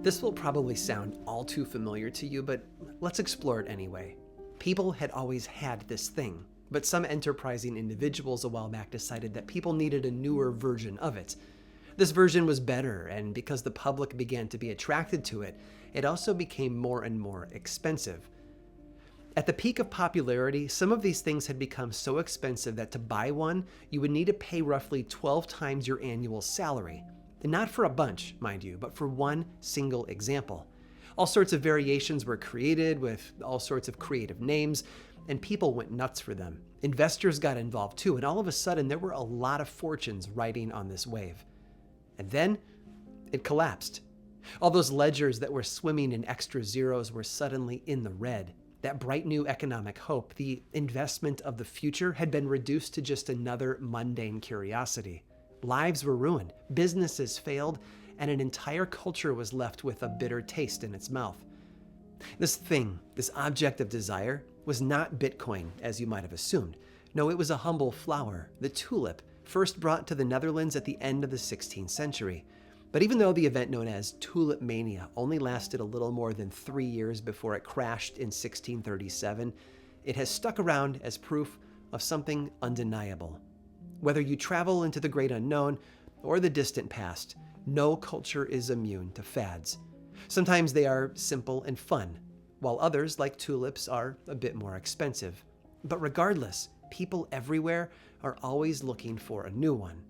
This will probably sound all too familiar to you, but let's explore it anyway. People had always had this thing, but some enterprising individuals a while back decided that people needed a newer version of it. This version was better, and because the public began to be attracted to it, it also became more and more expensive. At the peak of popularity, some of these things had become so expensive that to buy one, you would need to pay roughly 12 times your annual salary. And not for a bunch, mind you, but for one single example. All sorts of variations were created with all sorts of creative names, and people went nuts for them. Investors got involved too, and all of a sudden there were a lot of fortunes riding on this wave. And then it collapsed. All those ledgers that were swimming in extra zeros were suddenly in the red. That bright new economic hope, the investment of the future, had been reduced to just another mundane curiosity. Lives were ruined, businesses failed, and an entire culture was left with a bitter taste in its mouth. This thing, this object of desire, was not Bitcoin, as you might have assumed. No, it was a humble flower, the tulip, first brought to the Netherlands at the end of the 16th century. But even though the event known as Tulip Mania only lasted a little more than 3 years before it crashed in 1637, it has stuck around as proof of something undeniable. Whether you travel into the great unknown or the distant past, no culture is immune to fads. Sometimes they are simple and fun, while others, like tulips, are a bit more expensive. But regardless, people everywhere are always looking for a new one.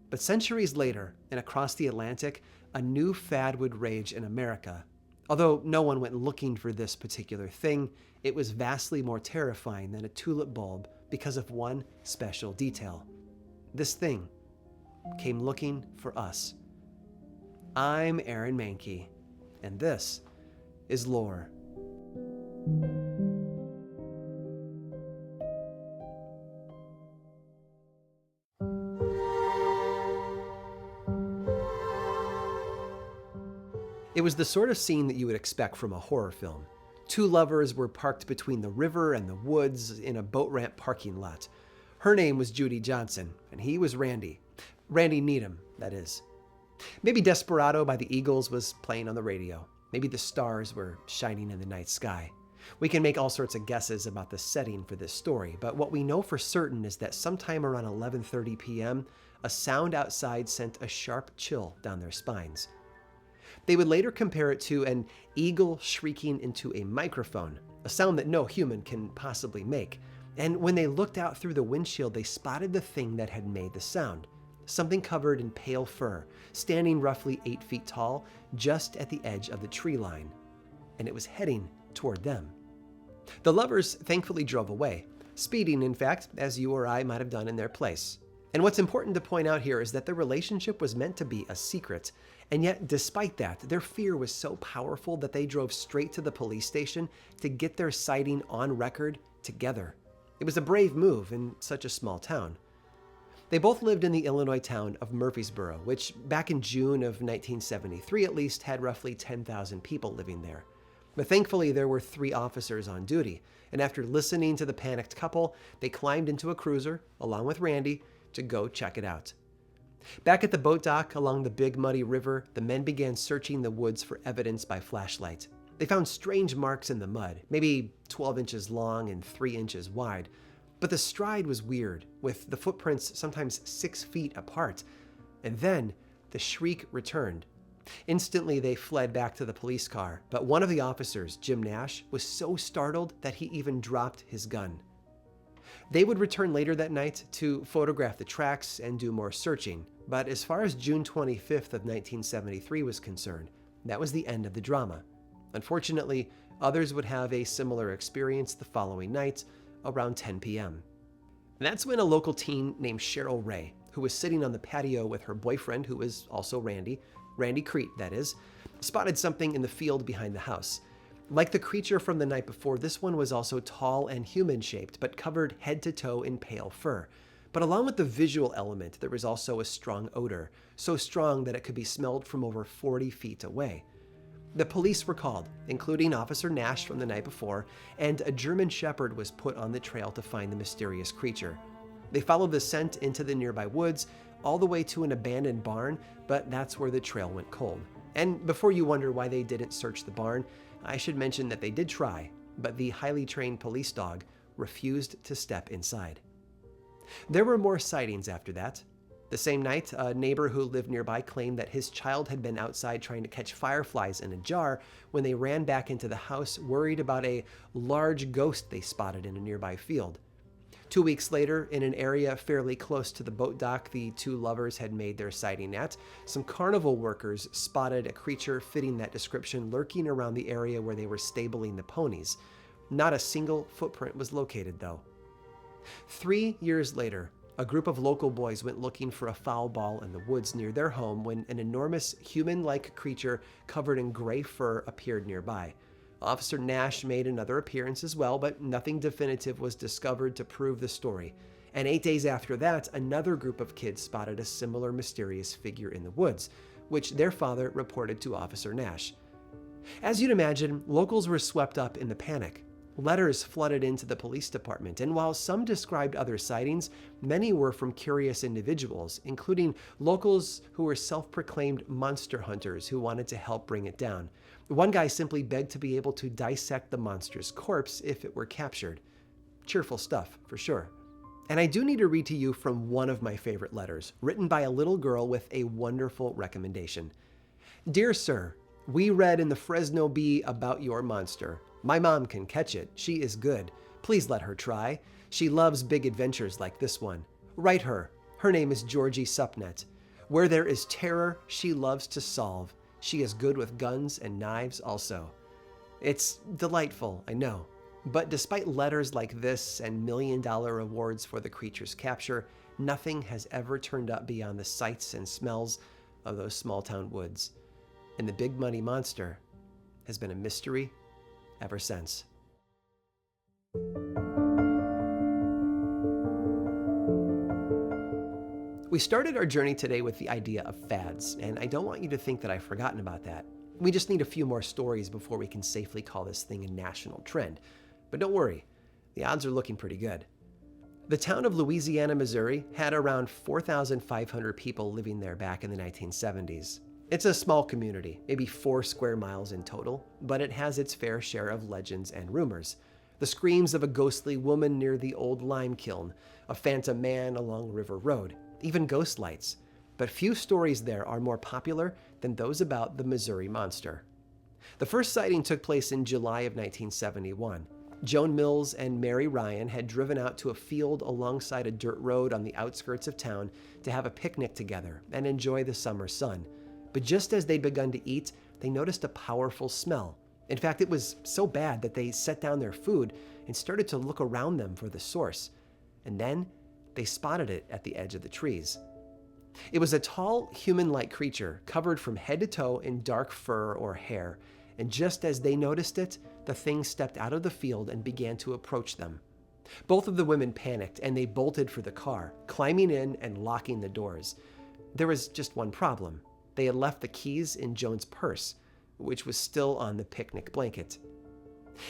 But centuries later, and across the Atlantic, a new fad would rage in America. Although no one went looking for this particular thing, it was vastly more terrifying than a tulip bulb because of one special detail. This thing came looking for us. I'm Aaron Mankey, and this is Lore. It was the sort of scene that you would expect from a horror film. Two lovers were parked between the river and the woods in a boat ramp parking lot. Her name was Judy Johnson, and he was Randy. Randy Needham, that is. Maybe Desperado by the Eagles was playing on the radio. Maybe the stars were shining in the night sky. We can make all sorts of guesses about the setting for this story, but what we know for certain is that sometime around 11:30 p.m., a sound outside sent a sharp chill down their spines. They would later compare it to an eagle shrieking into a microphone, a sound that no human can possibly make. And when they looked out through the windshield, they spotted the thing that had made the sound. Something covered in pale fur, standing roughly 8 feet tall, just at the edge of the tree line. And it was heading toward them. The lovers thankfully drove away, speeding, in fact, as you or I might have done in their place. And what's important to point out here is that their relationship was meant to be a secret. And yet, despite that, their fear was so powerful that they drove straight to the police station to get their sighting on record together. It was a brave move in such a small town. They both lived in the Illinois town of Murfreesboro, which back in June of 1973 at least had roughly 10,000 people living there. But thankfully there were 3 officers on duty, and after listening to the panicked couple, they climbed into a cruiser, along with Randy, to go check it out. Back at the boat dock along the big muddy river, the men began searching the woods for evidence by flashlight. They found strange marks in the mud, maybe 12 inches long and 3 inches wide. But the stride was weird, with the footprints sometimes 6 feet apart. And then the shriek returned. Instantly, they fled back to the police car, but one of the officers, Jim Nash, was so startled that he even dropped his gun. They would return later that night to photograph the tracks and do more searching, but as far as June 25th of 1973 was concerned, that was the end of the drama. Unfortunately, others would have a similar experience the following night, around 10 p.m. That's when a local teen named Cheryl Ray, who was sitting on the patio with her boyfriend, who was also Randy Crete, that is, spotted something in the field behind the house. Like the creature from the night before, this one was also tall and human-shaped, but covered head to toe in pale fur. But along with the visual element, there was also a strong odor, so strong that it could be smelled from over 40 feet away. The police were called, including Officer Nash from the night before, and a German Shepherd was put on the trail to find the mysterious creature. They followed the scent into the nearby woods, all the way to an abandoned barn, but that's where the trail went cold. And before you wonder why they didn't search the barn, I should mention that they did try, but the highly trained police dog refused to step inside. There were more sightings after that. The same night, a neighbor who lived nearby claimed that his child had been outside trying to catch fireflies in a jar when they ran back into the house, worried about a large ghost they spotted in a nearby field. 2 weeks later, in an area fairly close to the boat dock the two lovers had made their sighting at, some carnival workers spotted a creature fitting that description lurking around the area where they were stabling the ponies. Not a single footprint was located, though. 3 years later, a group of local boys went looking for a foul ball in the woods near their home when an enormous human-like creature covered in gray fur appeared nearby. Officer Nash made another appearance as well, but nothing definitive was discovered to prove the story. And 8 days after that, another group of kids spotted a similar mysterious figure in the woods, which their father reported to Officer Nash. As you'd imagine, locals were swept up in the panic. Letters flooded into the police department, and while some described other sightings, many were from curious individuals, including locals who were self-proclaimed monster hunters who wanted to help bring it down. One guy simply begged to be able to dissect the monster's corpse if it were captured. Cheerful stuff, for sure. And I do need to read to you from one of my favorite letters, written by a little girl with a wonderful recommendation. Dear Sir, we read in the Fresno Bee about your monster. My mom can catch it. She is good. Please let her try. She loves big adventures like this one. Write her. Her name is Georgie Supnet. Where there is terror, she loves to solve. She is good with guns and knives also. It's delightful, I know. But despite letters like this and million-dollar awards for the creature's capture, nothing has ever turned up beyond the sights and smells of those small-town woods. And the big money monster has been a mystery ever since. We started our journey today with the idea of fads, and I don't want you to think that I've forgotten about that. We just need a few more stories before we can safely call this thing a national trend. But don't worry, the odds are looking pretty good. The town of Louisiana, Missouri had around 4,500 people living there back in the 1970s. It's a small community, maybe 4 square miles in total, but it has its fair share of legends and rumors. The screams of a ghostly woman near the old lime kiln, a phantom man along River Road, even ghost lights. But few stories there are more popular than those about the Missouri Monster. The first sighting took place in July of 1971. Joan Mills and Mary Ryan had driven out to a field alongside a dirt road on the outskirts of town to have a picnic together and enjoy the summer sun. But just as they'd begun to eat, they noticed a powerful smell. In fact, it was so bad that they set down their food and started to look around them for the source. And then they spotted it at the edge of the trees. It was a tall, human-like creature covered from head to toe in dark fur or hair. And just as they noticed it, the thing stepped out of the field and began to approach them. Both of the women panicked and they bolted for the car, climbing in and locking the doors. There was just one problem. They had left the keys in Joan's purse, which was still on the picnic blanket.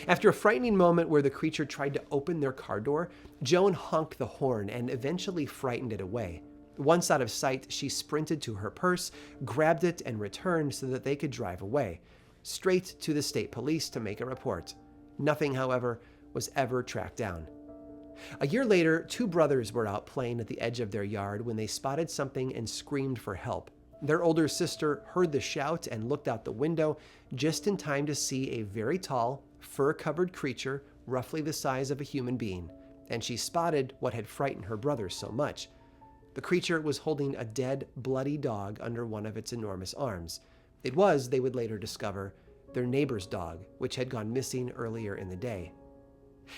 After a frightening moment where the creature tried to open their car door, Joan honked the horn and eventually frightened it away. Once out of sight, she sprinted to her purse, grabbed it, and returned so that they could drive away, straight to the state police to make a report. Nothing, however, was ever tracked down. A year later, 2 brothers were out playing at the edge of their yard when they spotted something and screamed for help. Their older sister heard the shout and looked out the window just in time to see a very tall, fur-covered creature roughly the size of a human being, and she spotted what had frightened her brothers so much. The creature was holding a dead, bloody dog under one of its enormous arms. It was, they would later discover, their neighbor's dog, which had gone missing earlier in the day.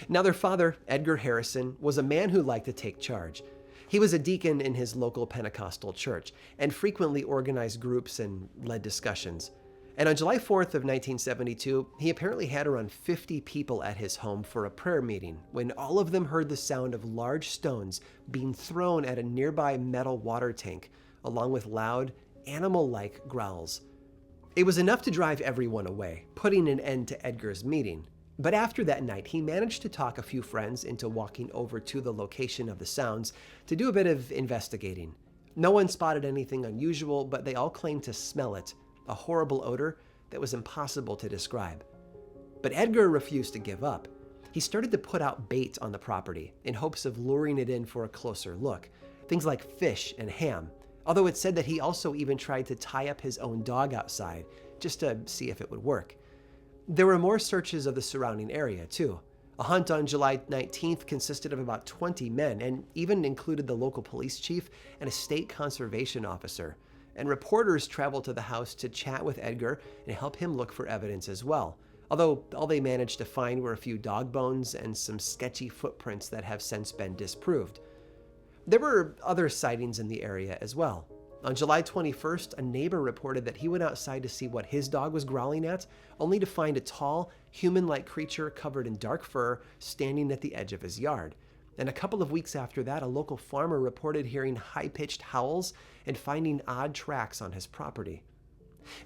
Now their father, Edgar Harrison, was a man who liked to take charge. He was a deacon in his local Pentecostal church and frequently organized groups and led discussions. And on July 4th of 1972, he apparently had around 50 people at his home for a prayer meeting when all of them heard the sound of large stones being thrown at a nearby metal water tank, along with loud, animal-like growls. It was enough to drive everyone away, putting an end to Edgar's meeting. But after that night, he managed to talk a few friends into walking over to the location of the sounds to do a bit of investigating. No one spotted anything unusual, but they all claimed to smell it. a horrible odor that was impossible to describe. But Edgar refused to give up. He started to put out bait on the property in hopes of luring it in for a closer look, things like fish and ham, although it said that he also even tried to tie up his own dog outside just to see if it would work. There were more searches of the surrounding area, too. A hunt on July 19th consisted of about 20 men and even included the local police chief and a state conservation officer. And reporters traveled to the house to chat with Edgar and help him look for evidence as well, although all they managed to find were a few dog bones and some sketchy footprints that have since been disproved. There were other sightings in the area as well. On July 21st, a neighbor reported that he went outside to see what his dog was growling at, only to find a tall, human-like creature covered in dark fur standing at the edge of his yard. And a couple of weeks after that, a local farmer reported hearing high-pitched howls and finding odd tracks on his property.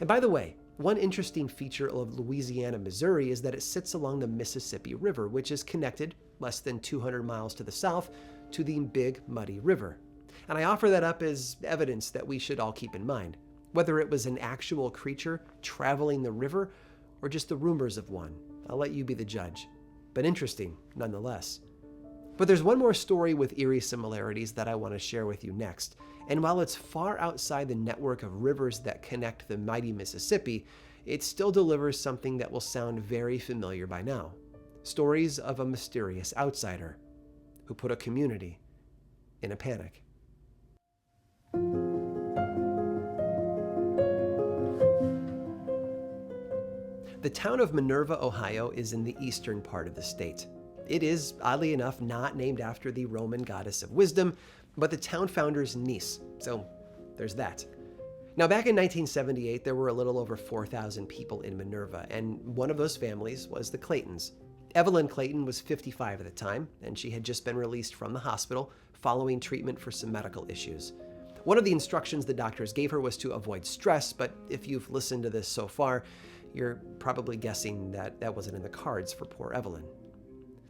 And by the way, one interesting feature of Louisiana, Missouri is that it sits along the Mississippi River, which is connected, less than 200 miles to the south, to the Big Muddy River. And I offer that up as evidence that we should all keep in mind, whether it was an actual creature traveling the river or just the rumors of one. I'll let you be the judge. But interesting, nonetheless. But there's one more story with eerie similarities that I want to share with you next. And while it's far outside the network of rivers that connect the mighty Mississippi, it still delivers something that will sound very familiar by now. Stories of a mysterious outsider who put a community in a panic. The town of Minerva, Ohio is in the eastern part of the state. It is, oddly enough, not named after the Roman goddess of wisdom, but the town founder's niece, so there's that. Now, back in 1978, there were a little over 4,000 people in Minerva, and one of those families was the Claytons. Evelyn Clayton was 55 at the time, and she had just been released from the hospital following treatment for some medical issues. One of the instructions the doctors gave her was to avoid stress, but if you've listened to this so far, you're probably guessing that that wasn't in the cards for poor Evelyn.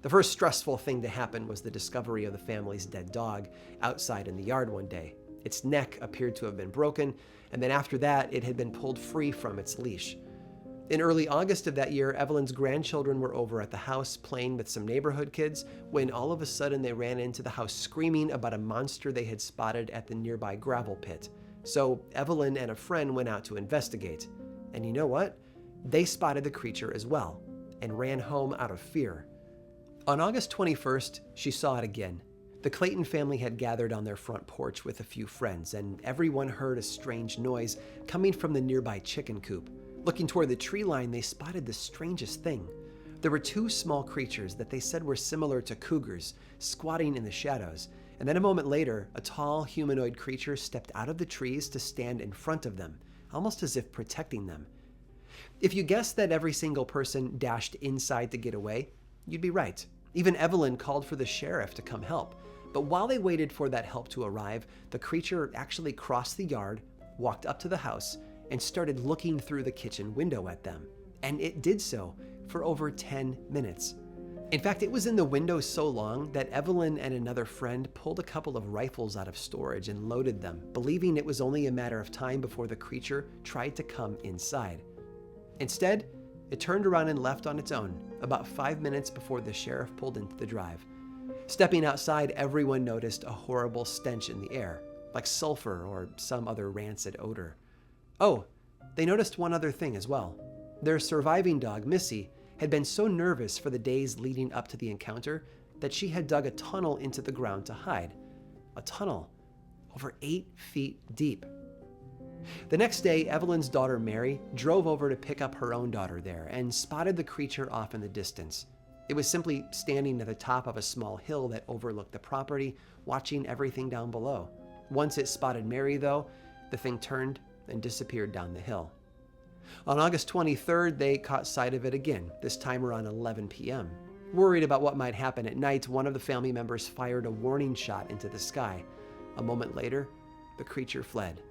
The first stressful thing to happen was the discovery of the family's dead dog outside in the yard one day. Its neck appeared to have been broken, and then after that, it had been pulled free from its leash. In early August of that year, Evelyn's grandchildren were over at the house playing with some neighborhood kids when all of a sudden they ran into the house screaming about a monster they had spotted at the nearby gravel pit. So Evelyn and a friend went out to investigate. And you know what? They spotted the creature as well and ran home out of fear. On August 21st, she saw it again. The Clayton family had gathered on their front porch with a few friends, and everyone heard a strange noise coming from the nearby chicken coop. Looking toward the tree line, they spotted the strangest thing. There were two small creatures that they said were similar to cougars, squatting in the shadows. And then a moment later, a tall humanoid creature stepped out of the trees to stand in front of them, almost as if protecting them. If you guessed that every single person dashed inside to get away, you'd be right. Even Evelyn called for the sheriff to come help. But while they waited for that help to arrive, the creature actually crossed the yard, walked up to the house, and started looking through the kitchen window at them. And it did so for over 10 minutes. In fact, it was in the window so long that Evelyn and another friend pulled a couple of rifles out of storage and loaded them, believing it was only a matter of time before the creature tried to come inside. Instead, it turned around and left on its own, about 5 minutes before the sheriff pulled into the drive. Stepping outside, everyone noticed a horrible stench in the air, like sulfur or some other rancid odor. Oh, they noticed one other thing as well. Their surviving dog, Missy, had been so nervous for the days leading up to the encounter that she had dug a tunnel into the ground to hide. A tunnel over 8 feet deep. The next day, Evelyn's daughter, Mary, drove over to pick up her own daughter there and spotted the creature off in the distance. It was simply standing at the top of a small hill that overlooked the property, watching everything down below. Once it spotted Mary, though, the thing turned and disappeared down the hill. On August 23rd, they caught sight of it again, this time around 11 p.m. Worried about what might happen at night, one of the family members fired a warning shot into the sky. A moment later, the creature fled.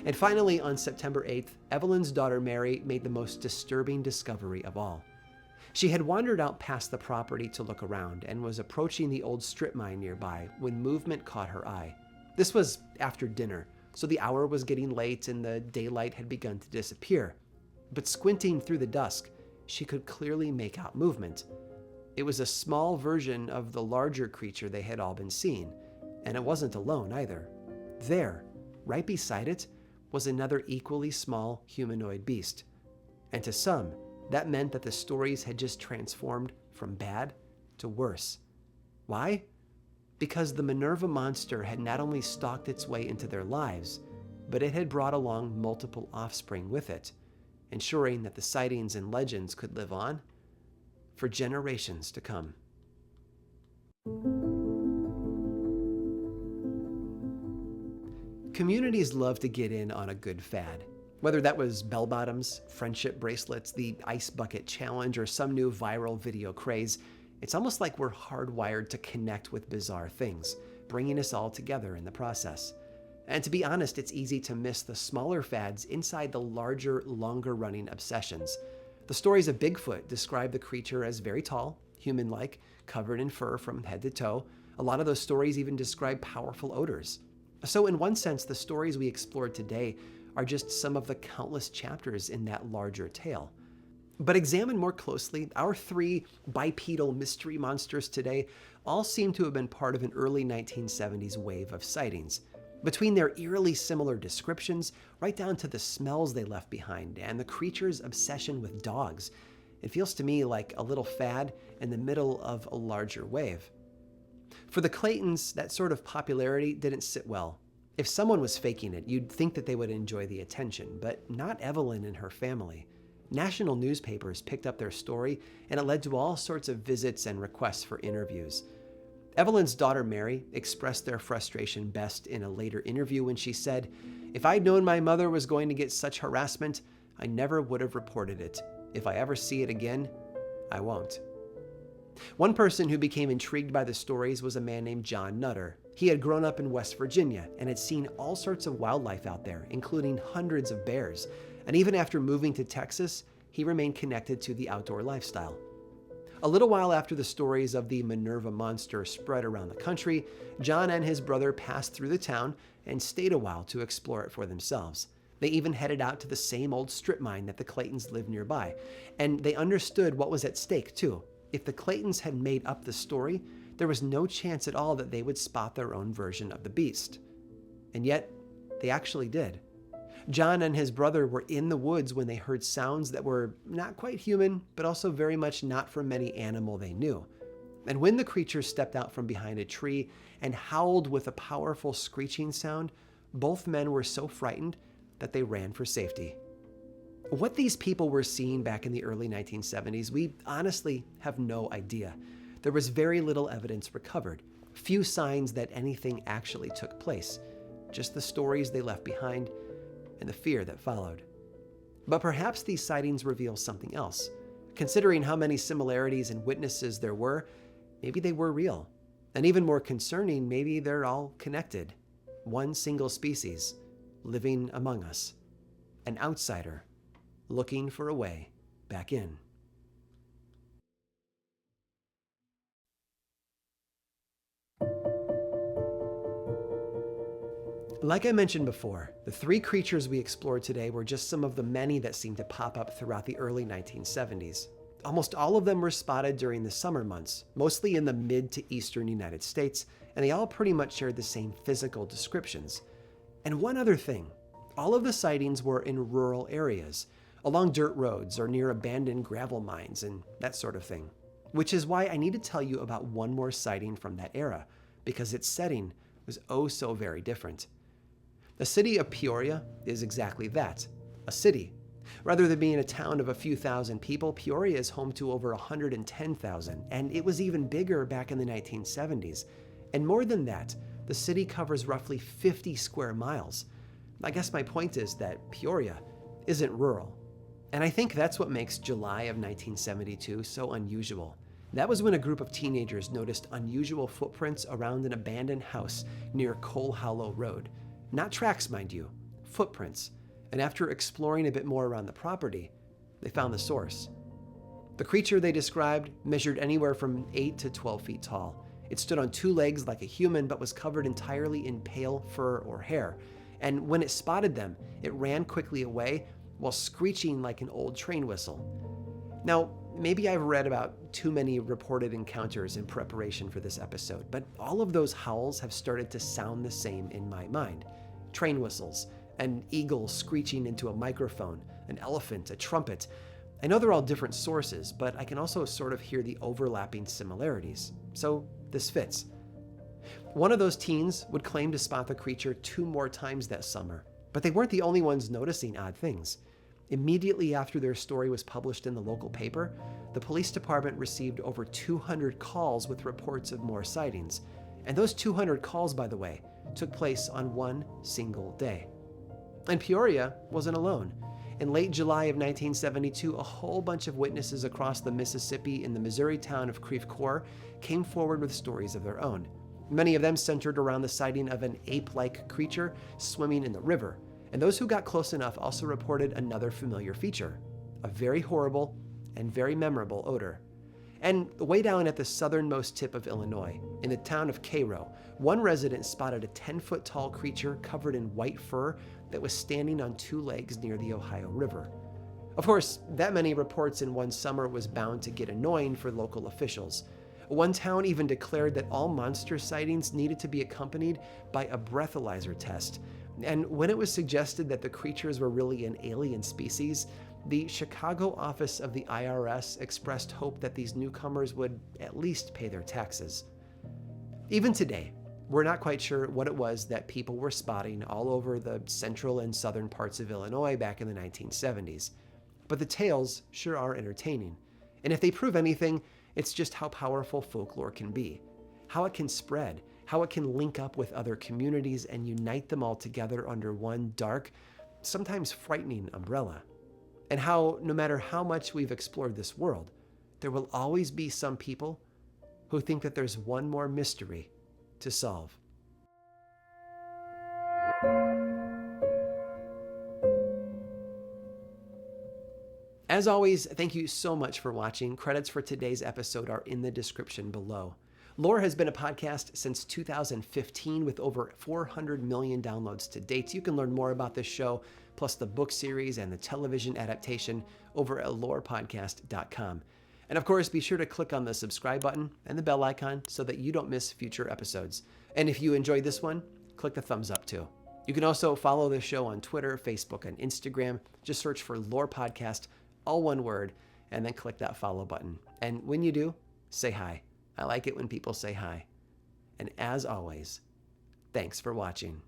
And finally, on September 8th, Evelyn's daughter Mary made the most disturbing discovery of all. She had wandered out past the property to look around and was approaching the old strip mine nearby when movement caught her eye. This was after dinner, so the hour was getting late and the daylight had begun to disappear. But squinting through the dusk, she could clearly make out movement. It was a small version of the larger creature they had all been seeing, and it wasn't alone either. There, right beside it, was another equally small humanoid beast. And to some, that meant that the stories had just transformed from bad to worse. Why? Because the Minerva monster had not only stalked its way into their lives, but it had brought along multiple offspring with it, ensuring that the sightings and legends could live on for generations to come. Communities love to get in on a good fad. Whether that was bell-bottoms, friendship bracelets, the ice bucket challenge, or some new viral video craze, it's almost like we're hardwired to connect with bizarre things, bringing us all together in the process. And to be honest, it's easy to miss the smaller fads inside the larger, longer-running obsessions. The stories of Bigfoot describe the creature as very tall, human-like, covered in fur from head to toe. A lot of those stories even describe powerful odors. So in one sense, the stories we explored today are just some of the countless chapters in that larger tale. But examined more closely, our three bipedal mystery monsters today all seem to have been part of an early 1970s wave of sightings. Between their eerily similar descriptions, right down to the smells they left behind, and the creature's obsession with dogs, it feels to me like a little fad in the middle of a larger wave. For the Claytons, that sort of popularity didn't sit well. If someone was faking it, you'd think that they would enjoy the attention, but not Evelyn and her family. National newspapers picked up their story, and it led to all sorts of visits and requests for interviews. Evelyn's daughter Mary expressed their frustration best in a later interview when she said, "If I'd known my mother was going to get such harassment, I never would have reported it. If I ever see it again, I won't." One person who became intrigued by the stories was a man named John Nutter. He had grown up in West Virginia and had seen all sorts of wildlife out there, including hundreds of bears. And even after moving to Texas, he remained connected to the outdoor lifestyle. A little while after the stories of the Minerva monster spread around the country, John and his brother passed through the town and stayed a while to explore it for themselves. They even headed out to the same old strip mine that the Claytons lived nearby, and they understood what was at stake too. If the Claytons had made up the story, there was no chance at all that they would spot their own version of the beast. And yet, they actually did. John and his brother were in the woods when they heard sounds that were not quite human, but also very much not from any animal they knew. And when the creature stepped out from behind a tree and howled with a powerful screeching sound, both men were so frightened that they ran for safety. What these people were seeing back in the early 1970s, we honestly have no idea. There was very little evidence recovered, few signs that anything actually took place, just the stories they left behind and the fear that followed. But perhaps these sightings reveal something else. Considering how many similarities and witnesses there were, maybe they were real. And even more concerning, maybe they're all connected. One single species living among us. An outsider looking for a way back in. Like I mentioned before, the three creatures we explored today were just some of the many that seemed to pop up throughout the early 1970s. Almost all of them were spotted during the summer months, mostly in the mid to eastern United States, and they all pretty much shared the same physical descriptions. And one other thing, all of the sightings were in rural areas, along dirt roads or near abandoned gravel mines and that sort of thing. Which is why I need to tell you about one more sighting from that era, because its setting was oh so very different. The city of Peoria is exactly that, a city. Rather than being a town of a few thousand people, Peoria is home to over 110,000, and it was even bigger back in the 1970s. And more than that, the city covers roughly 50 square miles. I guess my point is that Peoria isn't rural. And I think that's what makes July of 1972 so unusual. That was when a group of teenagers noticed unusual footprints around an abandoned house near Coal Hollow Road. Not tracks, mind you, footprints. And after exploring a bit more around the property, they found the source. The creature they described measured anywhere from 8 to 12 feet tall. It stood on two legs like a human, but was covered entirely in pale fur or hair. and when it spotted them, it ran quickly away while screeching like an old train whistle. Now, maybe I've read about too many reported encounters in preparation for this episode, but all of those howls have started to sound the same in my mind. Train whistles, an eagle screeching into a microphone, an elephant, a trumpet. I know they're all different sources, but I can also sort of hear the overlapping similarities. So this fits. One of those teens would claim to spot the creature 2 more times that summer, but they weren't the only ones noticing odd things. Immediately after their story was published in the local paper, the police department received over 200 calls with reports of more sightings. And those 200 calls, by the way, took place on one single day. And Peoria wasn't alone. In late July of 1972, a whole bunch of witnesses across the Mississippi in the Missouri town of Creve Coeur came forward with stories of their own. Many of them centered around the sighting of an ape-like creature swimming in the river. And those who got close enough also reported another familiar feature, a very horrible and very memorable odor. And way down at the southernmost tip of Illinois, in the town of Cairo, one resident spotted a 10-foot tall creature covered in white fur that was standing on 2 legs near the Ohio River. Of course, that many reports in one summer was bound to get annoying for local officials. One town even declared that all monster sightings needed to be accompanied by a breathalyzer test. And when it was suggested that the creatures were really an alien species, the Chicago office of the IRS expressed hope that these newcomers would at least pay their taxes. Even today, we're not quite sure what it was that people were spotting all over the central and southern parts of Illinois back in the 1970s. But the tales sure are entertaining. And if they prove anything, it's just how powerful folklore can be, how it can spread, how it can link up with other communities and unite them all together under one dark, sometimes frightening umbrella. And how, no matter how much we've explored this world, there will always be some people who think that there's one more mystery to solve. As always, thank you so much for watching. Credits for today's episode are in the description below. Lore has been a podcast since 2015 with over 400 million downloads to date. You can learn more about this show, plus the book series and the television adaptation over at lorepodcast.com. And of course, be sure to click on the subscribe button and the bell icon so that you don't miss future episodes. And if you enjoyed this one, click the thumbs up too. You can also follow the show on Twitter, Facebook, and Instagram. Just search for Lore Podcast, all one word, and then click that follow button. And when you do, say hi. I like it when people say hi. And as always, thanks for watching.